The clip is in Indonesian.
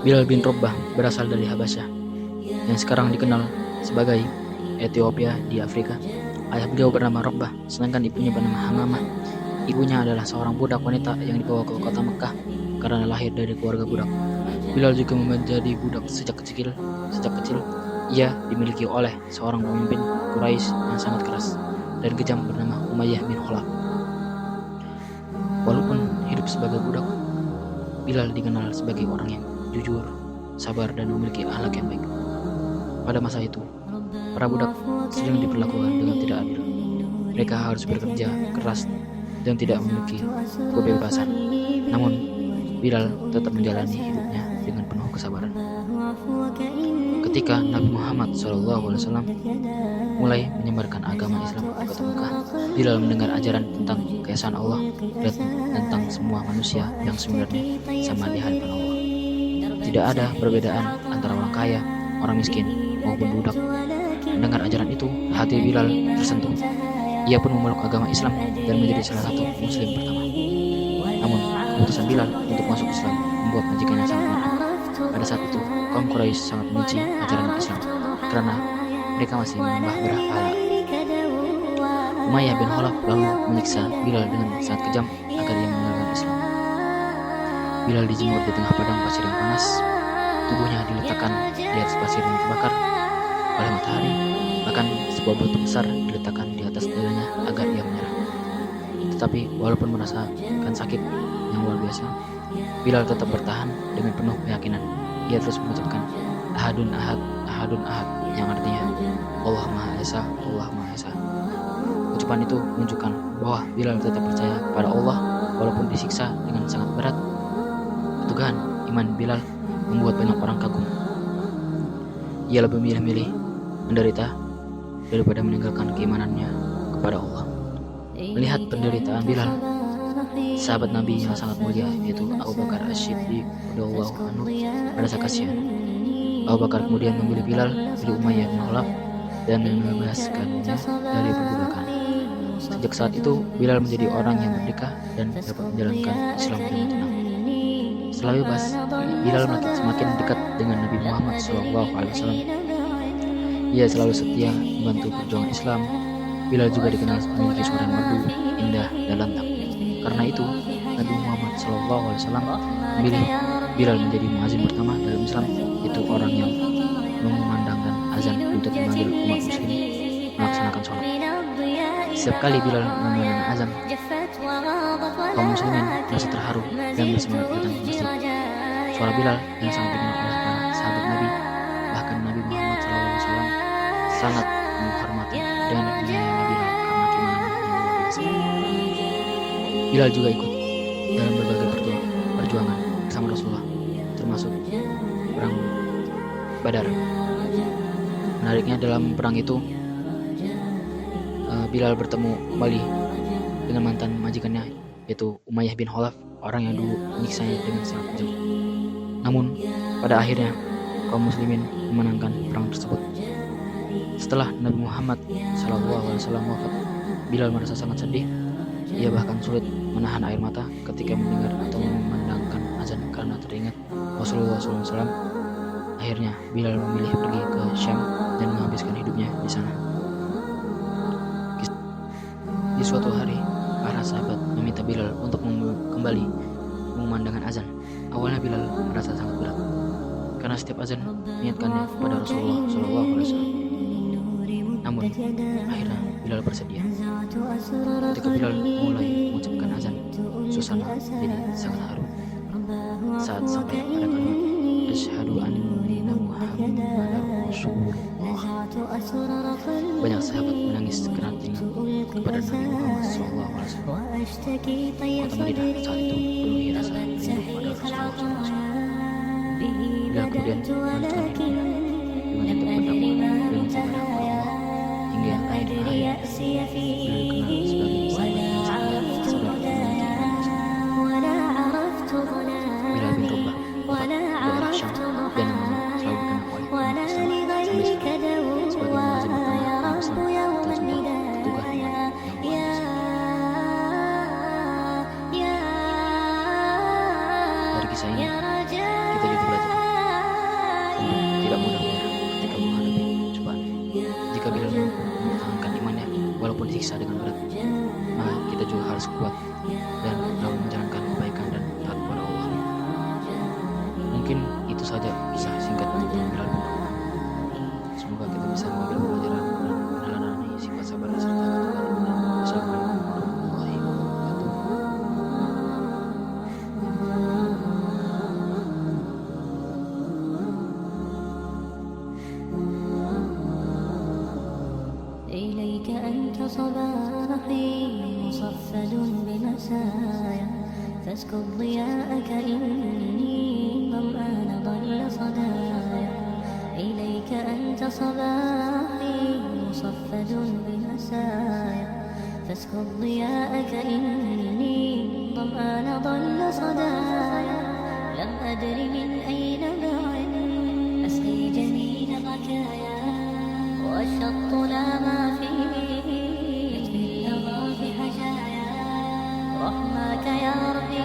Bilal bin Rabbah berasal dari Habasyah, yang sekarang dikenal sebagai Ethiopia di Afrika. Ayah beliau bernama Rabbah, sedangkan ibunya bernama Hamamah. Ibunya adalah seorang budak wanita yang dibawa ke kota Mekah karena lahir dari keluarga budak. Bilal juga menjadi budak sejak kecil. Ia dimiliki oleh seorang pemimpin Quraisy yang sangat keras dan kejam bernama Umayyah bin Khalaf. Walaupun hidup sebagai budak, Bilal dikenal sebagai orang yang jujur, sabar, dan memiliki akhlak yang baik. Pada masa itu, para budak sering diperlakukan dengan tidak adil. Mereka harus bekerja keras dan tidak memiliki kebebasan. Namun, Bilal tetap menjalani hidupnya dengan penuh kesabaran. Ketika Nabi Muhammad SAW mulai menyebarkan agama Islam di kota Mekah, Bilal mendengar ajaran tentang keesaan Allah dan tentang semua manusia yang sebenarnya sama di hadapan Allah. Tidak ada perbedaan antara orang kaya, orang miskin, maupun budak. Mendengar ajaran itu, hati Bilal tersentuh. Ia pun memeluk agama Islam dan menjadi salah satu muslim pertama. Namun, keputusan Bilal untuk masuk Islam membuat majikannya sangat marah. Pada saat itu, kaum Quraisy sangat membenci ajaran Islam karena mereka masih menyembah berhala. Umayyah bin Khalaf lalu menyiksa Bilal dengan sangat kejam agar ia meninggalkan Islam. Bilal dijemur di tengah padang pasir yang panas. Tubuhnya diletakkan di atas pasir yang terbakar oleh matahari. Bahkan sebuah batu besar diletakkan di atas dadanya agar ia menyerah. Tetapi walaupun merasakan sakit yang luar biasa, Bilal tetap bertahan dengan penuh keyakinan. Ia terus mengucapkan Ahadun Ahad, Ahadun Ahad, yang artinya Allah Maha Esa, Allah Maha Esa. Ucapan itu menunjukkan bahwa Bilal tetap percaya kepada Allah walaupun disiksa dengan sangat berat. Keteguhan iman Bilal membuat banyak orang kagum. Ia lebih milih menderita daripada meninggalkan keimanannya kepada Allah. Melihat penderitaan Bilal, sahabat Nabi yang sangat mulia yaitu Abu Bakar As-Siddiq radhiyallahu anhu merasa kasihan. Abu Bakar kemudian memilih Bilal dari Umayyah bin Khalaf dan membebaskannya dari perbudakan. Sejak saat itu, Bilal menjadi orang yang merdeka dan dapat menjalankan Islam dengan tenang. Setelah bebas, Bilal semakin dekat dengan Nabi Muhammad SAW. Ia selalu setia membantu perjuangan Islam. Bilal juga dikenal memiliki suara yang merdu, indah, dan lantang. Karena itu, Nabi Muhammad SAW memilih Bilal menjadi muazin pertama dalam Islam, yaitu orang yang mengumandangkan azan untuk memanggil umat muslim melaksanakan sholat. Setiap kali Bilal mengumandangkan azan, kaum muslimin merasa terharu dan bersemangat datang ke masjid. Suara Bilal yang sangat dikenal oleh para sahabat Nabi, bahkan Nabi Muhammad SAW sangat menghormati dan menyayangi Bilal karena keimanannya yang luar biasa. Bilal juga ikut dalam berbagai perjuangan bersama Rasulullah, termasuk perang Badar. Menariknya dalam perang itu, Bilal bertemu kembali dengan mantan majikannya yaitu Umayyah bin Khalaf, orang yang dulu menyiksanya dengan sangat kejam. Namun pada akhirnya kaum muslimin memenangkan perang tersebut. Setelah Nabi Muhammad SAW wafat, Bilal merasa sangat sedih. Ia bahkan sulit menahan air mata ketika mendengar atau memandangkan azan karena teringat Rasulullah SAW. Akhirnya Bilal memilih pergi ke Syam dan menghabiskan hidupnya di sana. Di suatu hari, para sahabat meminta Bilal untuk kembali mengumandangkan azan. Awalnya Bilal merasa sangat berat karena setiap azan mengingatkannya kepada Rasulullah SAW. Namun akhirnya Bilal bersedia. Ketika Bilal mulai mengucapkan azan, suasana jadi sangat haru. Saat sampai pada kalimat Asyhadu anna Muhammadar Rasulullah, banyak sahabat menangis karena teringat kepada Nabi Muhammad SAW. Kota Madinah saat itu penuhi rasa rindu pada Rasulullah SAW. Bilal kemudian melanjutkan hidupnya dengan tetap berdakwah dan beribadah kepada Allah hingga akhir hayatnya. Bilal dikenal sebagai sahabat yang sabar, sabar dan memiliki iman besar. Bilal bin Rabbah wafat di daerah Syam dan namanya selalu dikenal oleh umat Islam sampai sekarang sebagai muazin pertama umat Islam dan contoh keteguhan iman yang luar biasa. Dari kisah ini kita juga mudah menyerah ketika menghadapi cobaan. Jika Bilal mampu mempertahankan imannya walaupun disiksa dengan berat, maka kita juga harus kuat dan dalam menjalankan kebaikan dan taat kepada Allah. Mungkin itu saja kisah singkat tentang Bilal bin Rabah. Semoga kita bisa mengambil pelajaran dan meneladani sifat sabar serta ketulusan. Wassalamualaikum warahmatullahi wabarakatuh. إليك أنت صباحي مصفد بمسايا فاسكب ضياءك إني ظمآن ضل صدايا. إليك أنت صباحي مصفد بمسايا فاسكب ضياءك إني ظمآن ضل صدايا. لم أدر من أين بعد أسقي جميل بكايا والشط لا ما فيه يطفي اللظى في حجايا. رحماك يا ربي